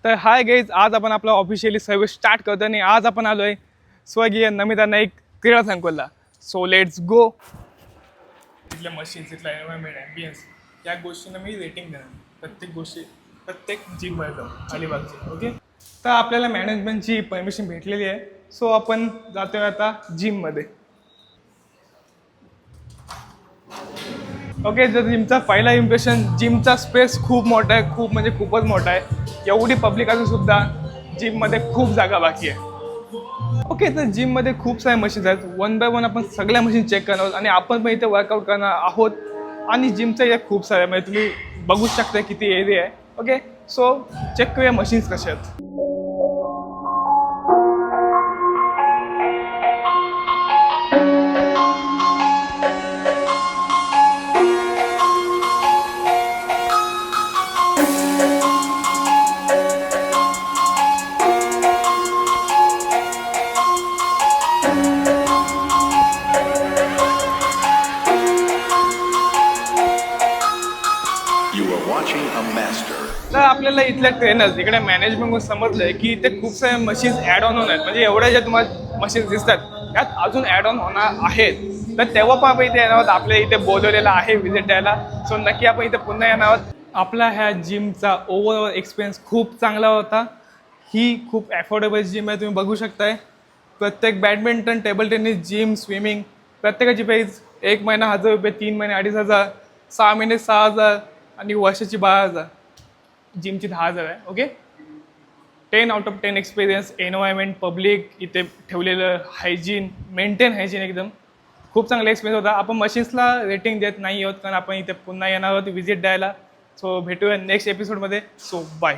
तर hi guys, आज आपण आपला ऑफिशियली सर्व्हिस स्टार्ट करतो आणि आज आपण आलो आहे स्वर्गीय नमिता नाईक क्रीडा संकुलला. So let's go. तिथल्या मशीन्स, तिथला एन्व्हायरमेंट, ॲम्बियन्स या गोष्टींना मी रेटिंग देणार. प्रत्येक जिममध्ये जाऊन अलिबागची. ओके, तर आपल्याला मॅनेजमेंटची परमिशन भेटलेली आहे. सो आपण जातोय आता जिममध्ये. ओके, जर जिमचा पहिला इम्प्रेशन, जिमचा स्पेस खूप मोठा आहे, खूपच मोठा आहे. एवढी पब्लिक असून सुद्धा जिममध्ये खूप जागा बाकी आहे. ओके, तर जिममध्ये खूप सारे मशीन्स आहेत. वन बाय वन आपण सगळ्या मशीन चेक करणार आहोत आणि आपण पण इथे वर्कआउट करणार आहोत. आणि जिमच्या या खूप साऱ्या, म्हणजे तुम्ही बघू शकता किती एरिया आहे. ओके, सो चेक करूया मशीन्स कशा आहेत. तर आपल्याला इथल्या ट्रेनर्स, इकडे मॅनेजमेंट समजलंय की इथे खूप सारे मशीन्स ॲड ऑन होणार आहेत. म्हणजे एवढ्या ज्या तुम्हाला मशीन्स दिसतात त्यात अजून ॲड ऑन होणार आहेत. तर तेव्हा पण आपण इथे येणार आहोत. आपल्या इथे बोलवलेलं आहे व्हिजिट द्यायला. सो नक्की आपण इथे पुन्हा येणार आहोत. आपला ह्या जिमचा ओव्हरऑल एक्सपिरियन्स खूप चांगला होता. ही खूप ॲफोर्डेबल जिम आहे, तुम्ही बघू शकताय. प्रत्येक badminton, table tennis, gym, swimming प्रत्येकाची प्राईज 1 महिना 1000 रुपये, 3 महिने 2500, 6 महिने 6000 आणि वर्षाची 12000. जिमची 10,000 आहे. Okay, 10 out of 10 experience. Environment, public, इथे ठेवलेलं हायजीन, मेंटेन हायजीन, एकदम खूप चांगला एक्सपिरियन्स होता. आपण मशीन्सला रेटिंग देत नाही आहोत कारण आपण इथे पुन्हा येणार आहोत व्हिजिट द्यायला. सो भेटूया नेक्स्ट एपिसोडमध्ये. So bye.